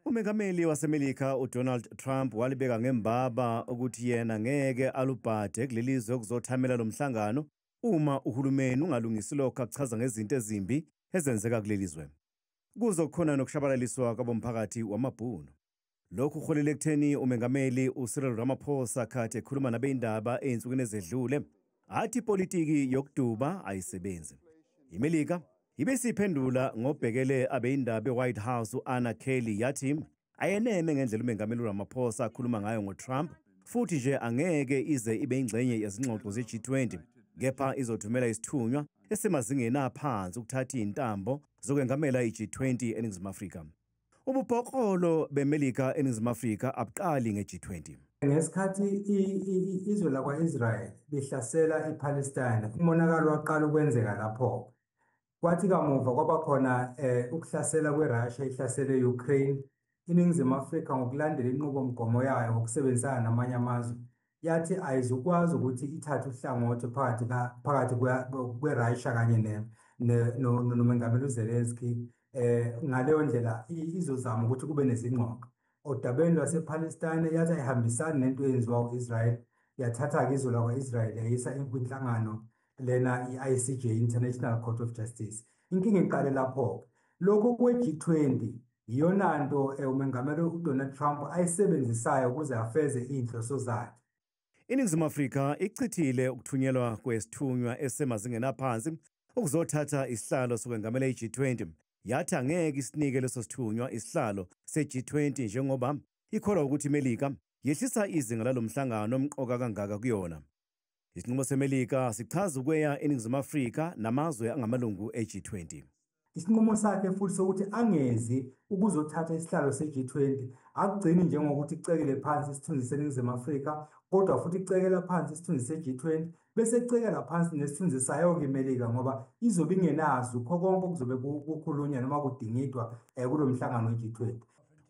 Umengameli waseMelika uDonald Trump walibeka ngembaba ukuthi yena ngeke alubhade kulelizwe ukuzothamela lomhlangano uma uhulumeni ungalungisi lokho akuchaza ngezinto ezimbi ezenzeka kulelizwe. Kuzokhona nokushabalaliswa kwabomphakathi wamabhunu. Lokhu kuholele ekutheni umengameli uCyril Ramaphosa khathi ekhuluma nabeyindaba ey'nsukwini ezedlule athi ipolitiki yokuduba ayisebenzi. IMelika ibisiphendula ngobhekele abeyindaba eWhite House uAnna Kelly yathi ayeneme ngendlela umengameli uRamaphosa akhuluma ngayo ngoTrump futhi nje angeke ize ibe ingxenye yezingxoxo ze-G20 kepha izothumela isithunywa esemazingeni aphansi ukuthatha izintambo zokwengamela i-G20 eNingizimu Afrika. Ububhoklolo beMelika eNingizimu Afrika abuqali nge-G20. Ngesikhathi izwe lakwa-Israel lihlasela iPalestine, umonakalo waqala ukwenzeka lapho. Kwathi kamuva kwaba khona ukuhlasela kweRussia ihlasele Ukraine. INingizimu Afrika ngokulandela inqubomgomo yayo ngokusebenzisana namanye amazwe yathi ayizukwazi ukuthi ithathe uhlangothi phakathi kweRussia kanye nomengameli uZelensky. Ngaleyo ndlela izozama ukuthi kube nezingxoxo. Odabeni lwasePalestine yathi ayihambisani nento eyenziwa u-Israel, yathatha-ke izwe lakwa-Israel yayisa kwinhlangano lena i-ICJ, International Court of Justice. Inkinga iqale lapho-ke. Lokhu kwe-G20 iyona nto umengameli uDonald Trump ayisebenzisayo ukuze afeze iy'nhloso zakhe. INingizimu Afrika ichithile ukuthunyelwa kwesithunywa esemazingeni aphansi ukuzothatha isihlalo sokwengamela i-G20. Yathi angeke isinike leso sithunywa isihlalo se-G20 njengoba ikholwa ukuthi iMelika yehlisa izinga lalomhlangano omqoka kangaka kuyona. Isinqumo seMelika sichaza ukweya eNingizimu Afrika namazwe angamalungu e-G20. Isinqumo sakhe futhi sokuthi angezi ukuzothatha isihlalo se-G20 akugcini njengokuthi icekele phansi isithunzi seNingizimu Afrika, kodwa futhi icekela phansi isithunzi se-G20 bese icekela phansi nesithunzi sayo iMelika ngoba izobe ingenazo kho konke okuzobe kukhulunywa noma kudingidwa kulo mhlangano we-G20.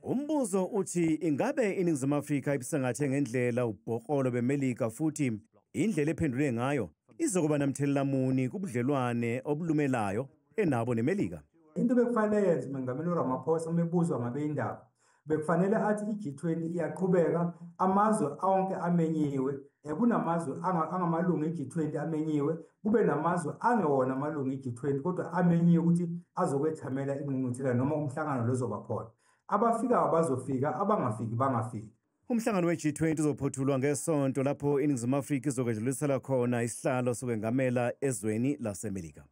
Umbuzo uthi ingabe iNingizimu Afrika ibisengathe ngendlela ubhoklolo beMelika futhi indlela ephendule ngayo izokuba namthelela muni kubudlelwane obulumelayo enabo neMelika. Into bekufanele yenze umengameli uRamaphosa umebuzwa ngabeyindaba bekufanele athi i-G20 iyaqhubeka, amazwe onke amenyiwe, kunamazwe angamalungu e-G20 amenyiwe, kube namazwe angewona amalungu e-G20 kodwa amenyiwe ukuthi azokwethamela ingqungquthela noma umhlangano lozoba khona. Abafikayo bazofika, abangafiki bangafiki. Umhlangano we-G20 uzophothulwa ngesonto lapho iNingizimu Afrika izokwedlulisela khona isihlalo sokwengamela ezweni laseMelika.